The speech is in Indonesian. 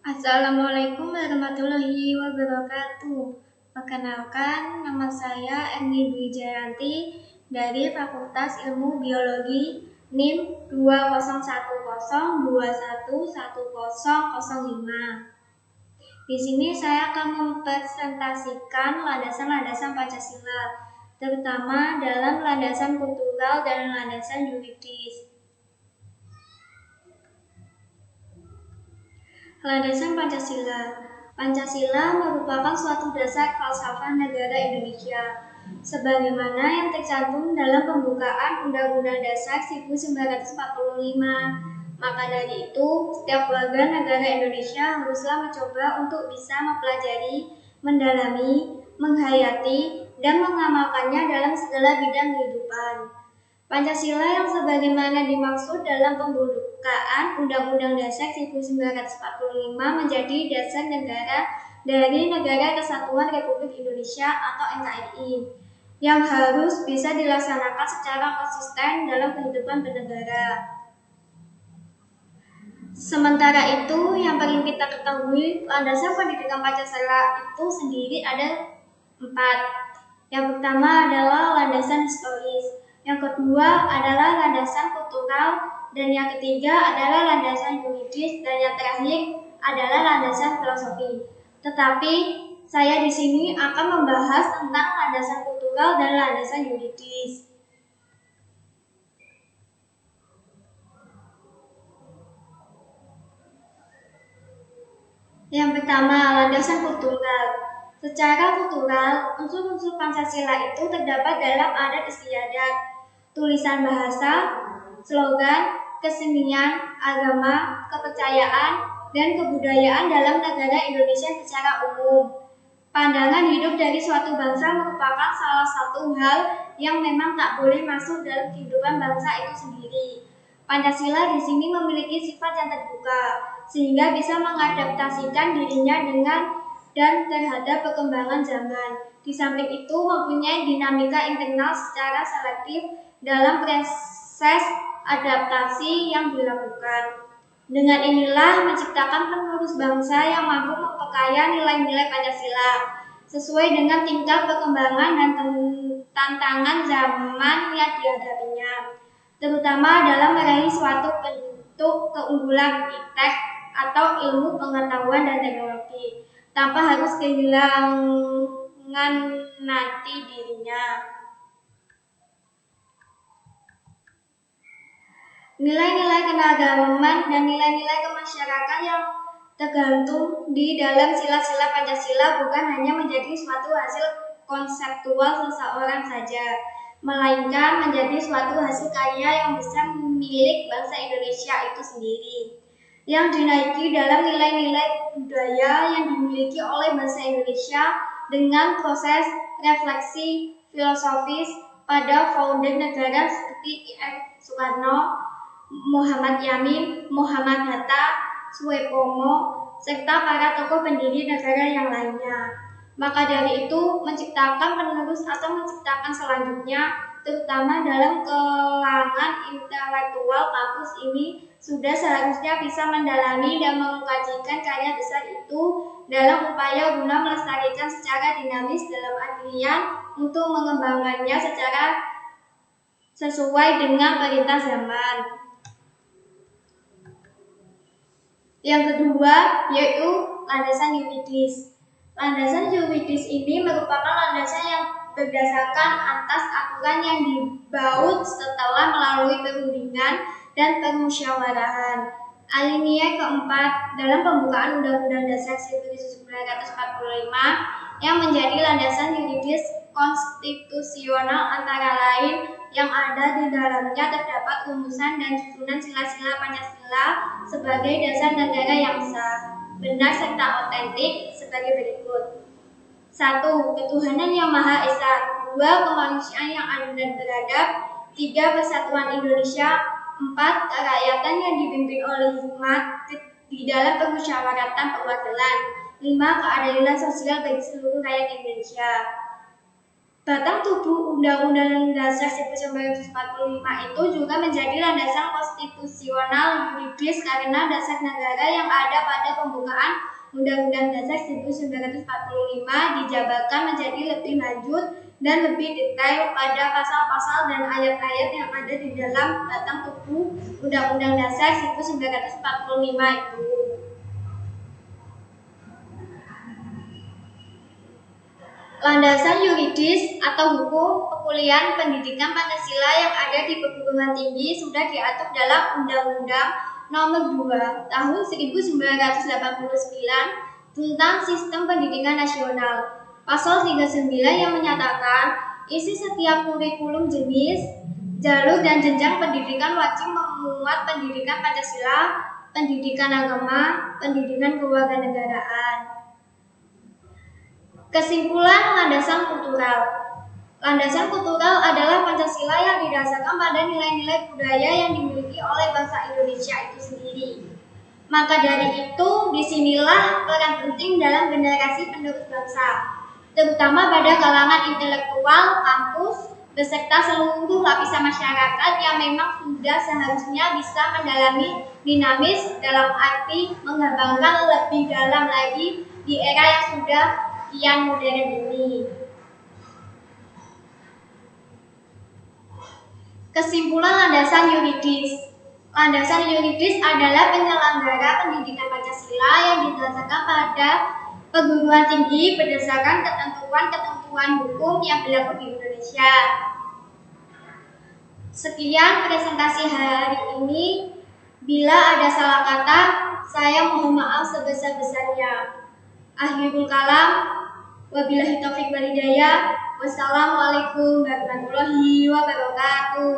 Assalamualaikum warahmatullahi wabarakatuh. Perkenalkan, nama saya Erni Dwi Jayanti dari Fakultas Ilmu Biologi NIM 2010211005. Di sini saya akan mempresentasikan landasan-landasan Pancasila, terutama dalam landasan kultural dan landasan yuridis. Landasan Pancasila. Pancasila merupakan suatu dasar falsafah negara Indonesia, sebagaimana yang tercantum dalam pembukaan Undang-Undang Dasar 1945. Maka dari itu, setiap warga negara Indonesia haruslah mencoba untuk bisa mempelajari, mendalami, menghayati, dan mengamalkannya dalam segala bidang kehidupan. Pancasila yang sebagaimana dimaksud dalam pembukaan Undang-Undang Dasar 1945 menjadi dasar negara dari Negara Kesatuan Republik Indonesia atau NKRI yang harus bisa dilaksanakan secara konsisten dalam kehidupan bernegara. Sementara itu, yang perlu kita ketahui, landasan pendidikan Pancasila itu sendiri ada 4. Yang pertama adalah landasan historis. Yang kedua adalah landasan kultural, dan yang ketiga adalah landasan yuridis, dan yang terakhir adalah landasan filosofi. Tetapi saya di sini akan membahas tentang landasan kultural dan landasan yuridis. Yang pertama, landasan kultural. Secara kultural, unsur-unsur Pancasila itu terdapat dalam adat istiadat, tulisan bahasa, slogan, kesenian, agama, kepercayaan, dan kebudayaan dalam negara Indonesia secara umum. Pandangan hidup dari suatu bangsa merupakan salah satu hal yang memang tak boleh masuk dalam kehidupan bangsa itu sendiri. Pancasila di sini memiliki sifat yang terbuka, sehingga bisa mengadaptasikan dirinya dengan dan terhadap perkembangan zaman. Di samping itu mempunyai dinamika internal secara selektif dalam proses adaptasi yang dilakukan. Dengan inilah menciptakan penerus bangsa yang mampu memperkaya nilai-nilai Pancasila sesuai dengan tingkat perkembangan dan tantangan zaman yang dihadapinya, terutama dalam meraih suatu bentuk keunggulan iptek atau ilmu pengetahuan dan teknologi tanpa harus kehilangan nanti dirinya. Nilai-nilai keagamaan dan nilai-nilai kemasyarakatan yang tergantung di dalam sila-sila Pancasila bukan hanya menjadi suatu hasil konseptual seseorang saja, melainkan menjadi suatu hasil karya yang besar milik bangsa Indonesia itu sendiri, yang dinaiki dalam nilai-nilai budaya yang dimiliki oleh bangsa Indonesia dengan proses refleksi filosofis pada founder negara seperti I.R. Soekarno, Muhammad Yamin, Muhammad Hatta, Suepomo, serta para tokoh pendiri negara yang lainnya. Maka dari itu, menciptakan penerus atau menciptakan selanjutnya, terutama dalam kalangan intelektual kampus ini, sudah seharusnya bisa mendalami dan mengkajikan karya besar itu dalam upaya guna melestarikan secara dinamis dalam artian untuk mengembangkannya secara sesuai dengan perintah zaman. Yang kedua yaitu landasan yuridis. Landasan yuridis ini merupakan landasan yang berdasarkan atas aturan yang dibaut setelah melalui perundingan dan permusyawarahan. Alinea keempat dalam pembukaan Undang-Undang Dasar 1945 yang menjadi landasan yuridis konstitusional antara lain yang ada di dalamnya terdapat rumusan dan susunan sila-sila Pancasila sebagai dasar negara yang sah, benar serta otentik sebagai berikut. 1. Ketuhanan yang Maha Esa. 2. Kemanusiaan yang adil dan beradab. 3. Persatuan Indonesia. 4. Kerakyatan yang dipimpin oleh hikmat di dalam permusyawaratan perwakilan. 5. Keadilan sosial bagi seluruh rakyat Indonesia. Batang tubuh Undang-Undang Dasar 1945 itu juga menjadi landasan konstitusional yuridis karena dasar negara yang ada pada pembukaan Undang-Undang Dasar 1945 dijabarkan menjadi lebih lanjut dan lebih detail pada pasal-pasal dan ayat-ayat yang ada di dalam batang tubuh Undang-Undang Dasar 1945 itu. Landasan yuridis atau hukum perkuliahan pendidikan Pancasila yang ada di perguruan tinggi sudah diatur dalam Undang-Undang Nomor 2 Tahun 1989 tentang Sistem Pendidikan Nasional. Pasal 39 yang menyatakan isi setiap kurikulum jenis, jalur dan jenjang pendidikan wajib memuat pendidikan Pancasila, pendidikan agama, pendidikan kewarganegaraan. Kesimpulan landasan kultural. Landasan kultural adalah Pancasila yang didasarkan pada nilai-nilai budaya yang dimiliki oleh bangsa Indonesia itu sendiri. Maka dari itu, disinilah peran penting dalam generasi penerus bangsa, terutama pada kalangan intelektual, kampus, beserta seluruh lapisan masyarakat yang memang sudah seharusnya bisa mendalami dinamis dalam arti mengembangkan lebih dalam lagi di era yang sudah kian modern ini. Kesimpulan landasan yuridis. Landasan yuridis adalah penyelenggara pendidikan Pancasila yang didasarkan pada perguruan tinggi berdasarkan ketentuan-ketentuan hukum yang berlaku di Indonesia. Sekian presentasi hari ini. Bila ada salah kata, saya mohon maaf sebesar-besarnya. Akhirul kalam, wabillahi taufiq wal hidayah. Wassalamualaikum warahmatullahi wabarakatuh.